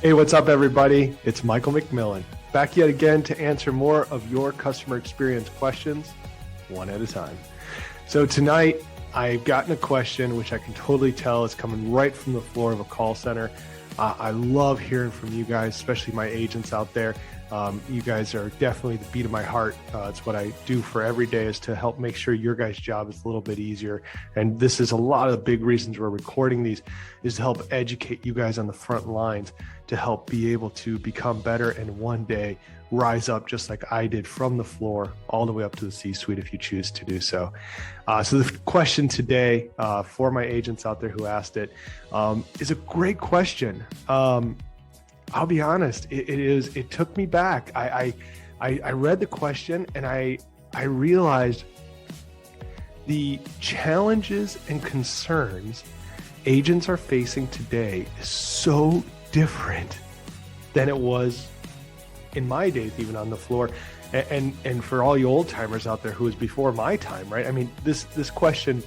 Hey, what's up, everybody? It's Michael McMillan, back yet again to answer more of your customer experience questions, one at a time. So tonight, I've gotten a question which I can totally tell is coming right from the floor of a call center. I love hearing from you guys, especially my agents out there. You guys are definitely the beat of my heart. It's what I do for every day, is to help make sure your guys' job is a little bit easier. And this is a lot of the big reasons we're recording these, is to help educate you guys on the front lines, to help be able to become better and one day rise up just like I did from the floor all the way up to the C-suite if you choose to do so. So the question today for my agents out there who asked it is a great question. I'll be honest, it took me back. I read the question and I realized the challenges and concerns agents are facing today is so different than it was in my days, even on the floor. And for all you old timers out there who was before my time, right? I mean, this question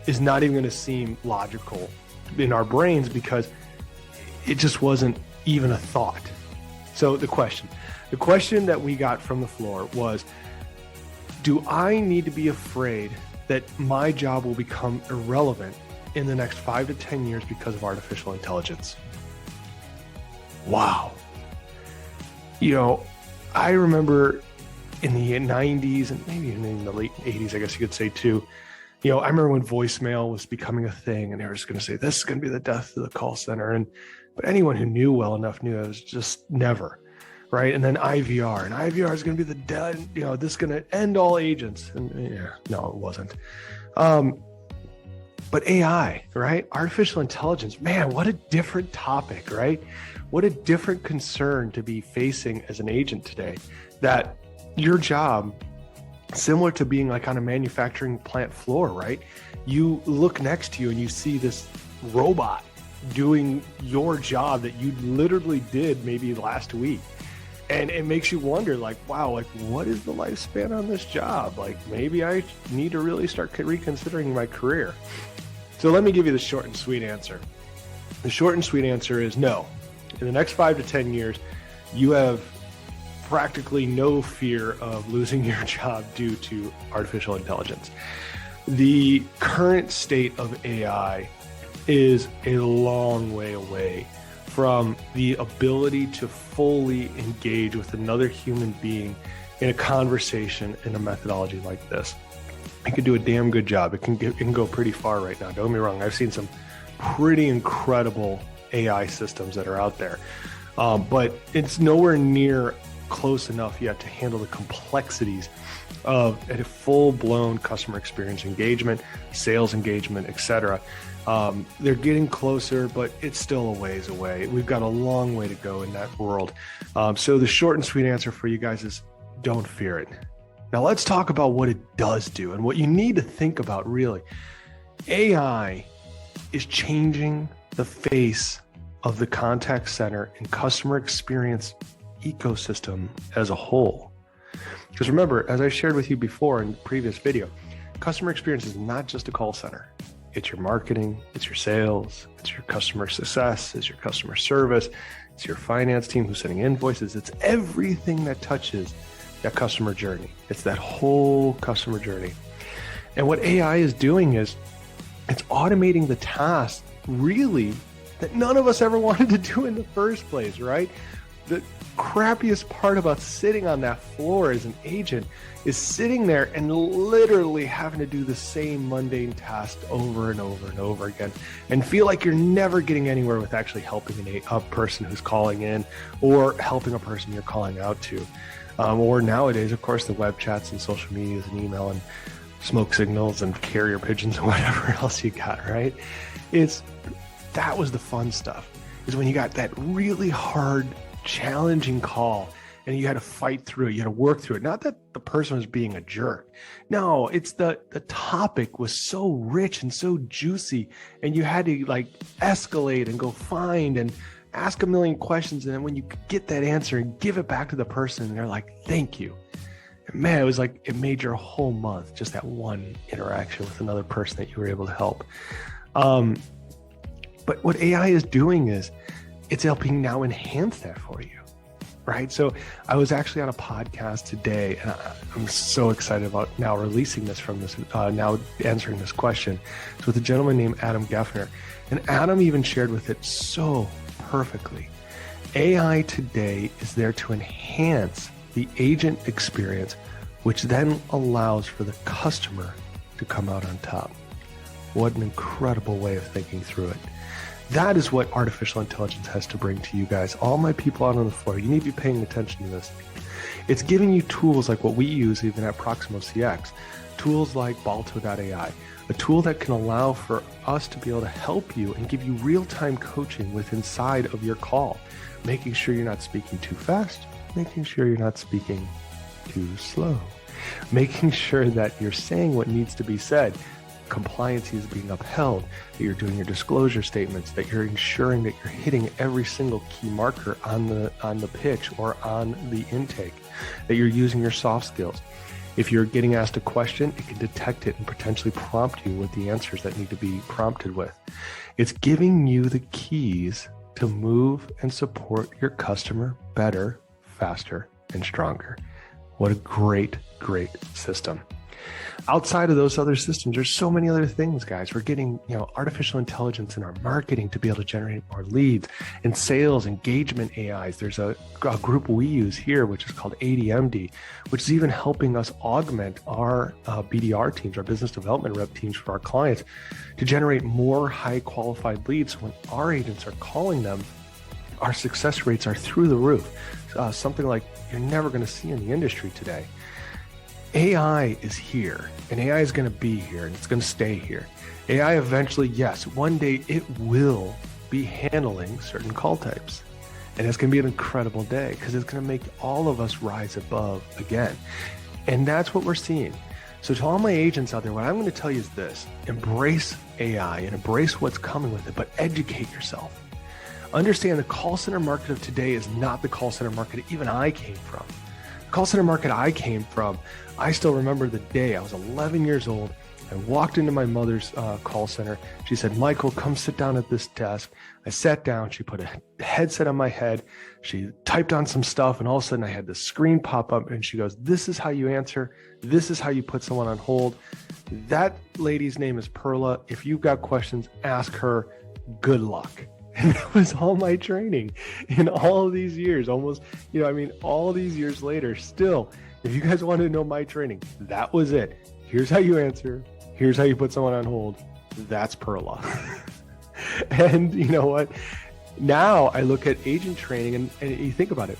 is not even going to seem logical in our brains because it just wasn't even a thought. So the question that we got from the floor was, do I need to be afraid that my job will become irrelevant in the next 5 to 10 years because of artificial intelligence? Wow. You know, I remember in the 90s and maybe even in the late 80s, I guess you could say too, you know, I remember when voicemail was becoming a thing and they were just going to say, this is going to be the death of the call center. But anyone who knew well enough knew it was just never, right? And then IVR, and IVR is going to be the dead, you know, this is going to end all agents. And yeah, no, it wasn't. But AI, right? Artificial intelligence, man, what a different topic, right? What a different concern to be facing as an agent today, that your job, similar to being like on a manufacturing plant floor, right? You look next to you and you see this robot doing your job that you literally did maybe last week. And it makes you wonder, like, wow, like, what is the lifespan on this job? Like, maybe I need to really start reconsidering my career. So let me give you the short and sweet answer. The short and sweet answer is no. In the next 5 to 10 years, you have practically no fear of losing your job due to artificial intelligence. The current state of AI is a long way away from the ability to fully engage with another human being in a conversation in a methodology like this. It can do a damn good job. It can go pretty far right now. Don't get me wrong. I've seen some pretty incredible AI systems that are out there, but it's nowhere near close enough yet to handle the complexities of a full-blown customer experience engagement, sales engagement, etc. They're getting closer, but it's still a ways away. We've got a long way to go in that world. So the short and sweet answer for you guys is don't fear it. Now let's talk about what it does do and what you need to think about really. AI is changing the face of the contact center and customer experience ecosystem as a whole. Because remember, as I shared with you before in the previous video, customer experience is not just a call center. It's your marketing, it's your sales, it's your customer success, it's your customer service, it's your finance team who's sending invoices. It's everything that touches that customer journey. It's that whole customer journey. And what AI is doing is it's automating the tasks really that none of us ever wanted to do in the first place, right? The crappiest part about sitting on that floor as an agent is sitting there and literally having to do the same mundane task over and over and over again and feel like you're never getting anywhere with actually helping a person who's calling in or helping a person you're calling out to. Or nowadays, of course, the web chats and social medias and email and smoke signals and carrier pigeons and whatever else you got, right? That was the fun stuff, is when you got that really hard, challenging call and you had to fight through it. You had to work through it. Not that the person was being a jerk. No, it's the topic was so rich and so juicy and you had to like escalate and go find and ask a million questions. And then when you get that answer and give it back to the person and they're like, thank you. And man, it was like, it made your whole month, just that one interaction with another person that you were able to help. But what AI is doing is it's helping now enhance that for you, right? So I was actually on a podcast today, and I'm so excited about now releasing this from this, now answering this question. It's with a gentleman named Adam Geffner. And Adam even shared with it so perfectly. AI today is there to enhance the agent experience, which then allows for the customer to come out on top. What an incredible way of thinking through it. That is what artificial intelligence has to bring to you guys. All my people out on the floor, you need to be paying attention to this. It's giving you tools like what we use even at Proximo CX, tools like Balto.ai, a tool that can allow for us to be able to help you and give you real-time coaching with inside of your call, making sure you're not speaking too fast, making sure you're not speaking too slow, making sure that you're saying what needs to be said, compliance is being upheld, that you're doing your disclosure statements, that you're ensuring that you're hitting every single key marker on the pitch or on the intake, that you're using your soft skills. If you're getting asked a question, it can detect it and potentially prompt you with the answers that need to be prompted with. It's giving you the keys to move and support your customer better, faster, and stronger. What a great, great system. Outside of those other systems, there's so many other things, guys. We're getting, artificial intelligence in our marketing to be able to generate more leads. In sales, engagement AIs. There's a group we use here, which is called ADMD, which is even helping us augment our BDR teams, our business development rep teams for our clients to generate more high qualified leads. So when our agents are calling them, our success rates are through the roof. Something like you're never going to see in the industry today. AI is here, and AI is going to be here, and it's going to stay here. AI eventually, yes, one day it will be handling certain call types. And it's going to be an incredible day because it's going to make all of us rise above again. And that's what we're seeing. So to all my agents out there, what I'm going to tell you is this: embrace AI and embrace what's coming with it, but educate yourself. Understand the call center market of today is not the call center market even I came from. The call center market I came from, I still remember the day. I was 11 years old. I walked into my mother's call center. She said, "Michael, come sit down at this desk." I sat down. She put a headset on my head. She typed on some stuff, and all of a sudden I had this screen pop up, and she goes, "This is how you answer. This is how you put someone on hold. That lady's name is Perla. If you've got questions, ask her. Good luck." And that was all my training in all of these years, almost, all these years later, still, if you guys want to know my training, that was it. Here's how you answer. Here's how you put someone on hold. That's Perla. And you know what? Now I look at agent training and you think about it.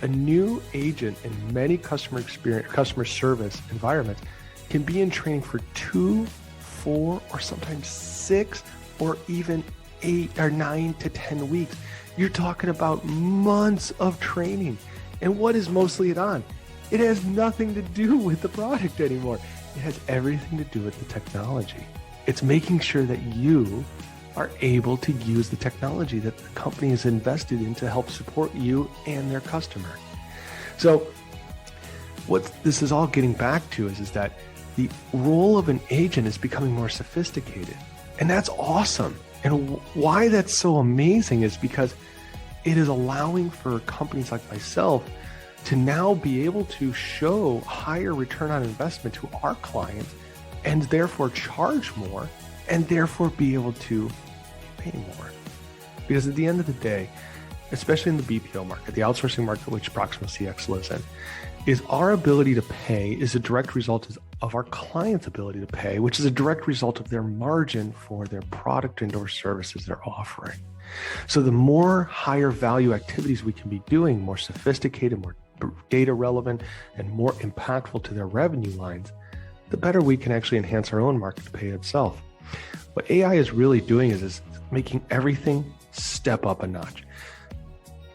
A new agent in many customer service environments can be in training for 2, 4, or sometimes 6, or even 8 or 9 to 10 weeks. You're talking about months of training. And what is mostly it on? It has nothing to do with the product anymore. It has everything to do with the technology. It's making sure that you are able to use the technology that the company has invested in to help support you and their customer. So what this is all getting back to is that the role of an agent is becoming more sophisticated. And that's awesome. And why that's so amazing is because it is allowing for companies like myself to now be able to show higher return on investment to our clients and therefore charge more and therefore be able to pay more. Because at the end of the day, especially in the BPO market, the outsourcing market which Proximo CX lives in, is our ability to pay is a direct result of our client's ability to pay, which is a direct result of their margin for their product and or services they're offering. So the more higher value activities we can be doing, more sophisticated, more data relevant, and more impactful to their revenue lines, the better we can actually enhance our own market to pay itself. What AI is really doing is making everything step up a notch.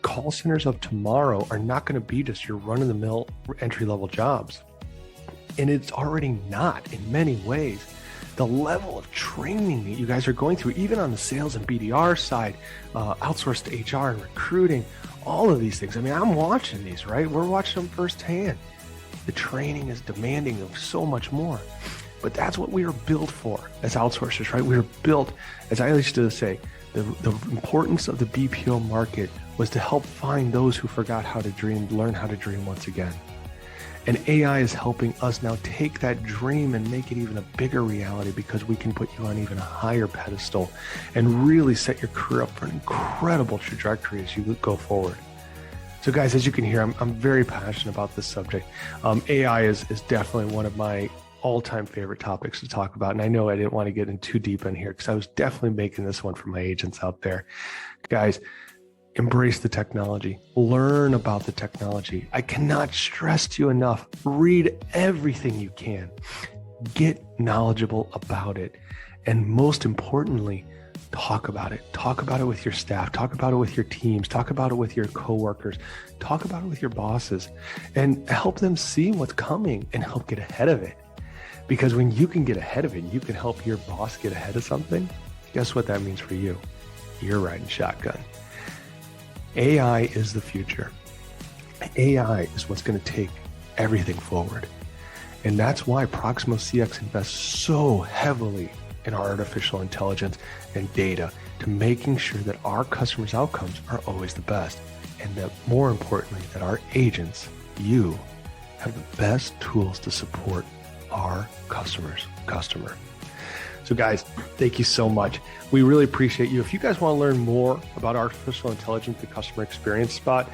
Call centers of tomorrow are not going to be just your run-of-the-mill entry-level jobs. And it's already not in many ways. The level of training that you guys are going through, even on the sales and BDR side, outsourced HR and recruiting, all of these things. I'm watching these, right? We're watching them firsthand. The training is demanding of so much more. But that's what we are built for as outsourcers, right? We are built, as I used to say, The importance of the BPO market was to help find those who forgot how to dream, learn how to dream once again. And AI is helping us now take that dream and make it even a bigger reality, because we can put you on even a higher pedestal and really set your career up for an incredible trajectory as you go forward. So guys, as you can hear, I'm very passionate about this subject. AI is definitely one of my all-time favorite topics to talk about. And I know I didn't want to get in too deep in here because I was definitely making this one for my agents out there. Guys, embrace the technology, learn about the technology. I cannot stress to you enough, read everything you can, get knowledgeable about it. And most importantly, talk about it. Talk about it with your staff, talk about it with your teams, talk about it with your coworkers, talk about it with your bosses, and help them see what's coming and help get ahead of it. Because when you can get ahead of it, you can help your boss get ahead of something. Guess what that means for you? You're riding shotgun. AI is the future. AI is what's going to take everything forward. And that's why Proximo CX invests so heavily in our artificial intelligence and data to making sure that our customers' outcomes are always the best. And that more importantly, that our agents, you, have the best tools to support our customer's customer. So guys, thank you so much. We really appreciate you. If you guys want to learn more about artificial intelligence, the customer experience spot,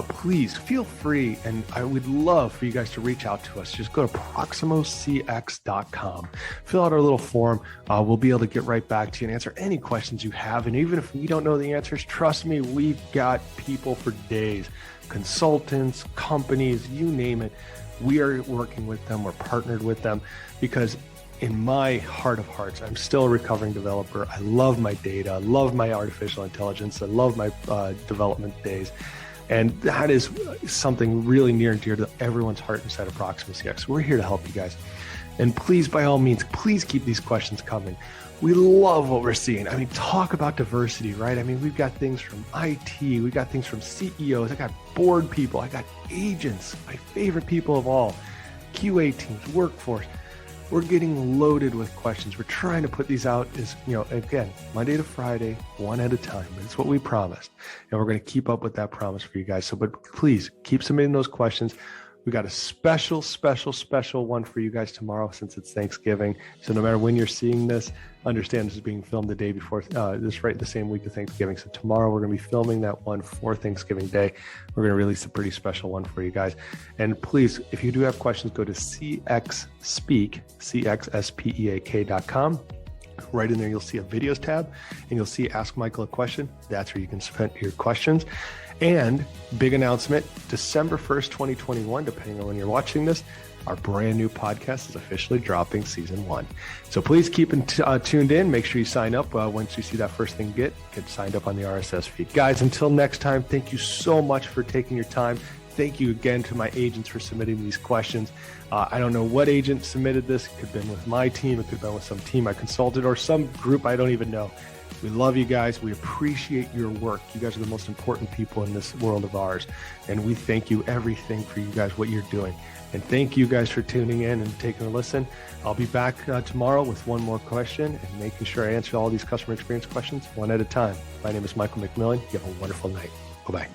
please feel free. And I would love for you guys to reach out to us. Just go to proximocx.com, fill out our little form. We'll be able to get right back to you and answer any questions you have. And even if we don't know the answers, trust me, we've got people for days, consultants, companies, you name it. We are working with them. We're partnered with them because in my heart of hearts, I'm still a recovering developer. I love my data. I love my artificial intelligence. I love my development days. And that is something really near and dear to everyone's heart inside of Proximo CX. We're here to help you guys. And please, by all means, please keep these questions coming. We love what we're seeing. I mean, talk about diversity, right? I mean, we've got things from IT. We've got things from CEOs. I got board people. I got agents, my favorite people of all, QA teams, workforce. We're getting loaded with questions. We're trying to put these out as, again, Monday to Friday, one at a time. It's what we promised. And we're going to keep up with that promise for you guys. So, but please keep submitting those questions. We got a special one for you guys tomorrow since it's Thanksgiving. So no matter when you're seeing this, understand this is being filmed the day before, the same week of Thanksgiving. So tomorrow we're going to be filming that one for Thanksgiving Day. We're going to release a pretty special one for you guys. And please, if you do have questions, go to cxspeak.com. Right in there, you'll see a videos tab and you'll see Ask Michael a Question. That's where you can submit your questions. And big announcement, December 1st, 2021, depending on when you're watching this, our brand new podcast is officially dropping season 1. So please keep tuned in. Make sure you sign up once you see that first thing get signed up on the RSS feed. Guys, until next time, thank you so much for taking your time. Thank you again to my agents for submitting these questions. I don't know what agent submitted this. It could have been with my team. It could have been with some team I consulted or some group I don't even know. We love you guys. We appreciate your work. You guys are the most important people in this world of ours. And we thank you everything for you guys, what you're doing. And thank you guys for tuning in and taking a listen. I'll be back tomorrow with one more question and making sure I answer all these customer experience questions one at a time. My name is Michael McMillan. You have a wonderful night. Bye-bye.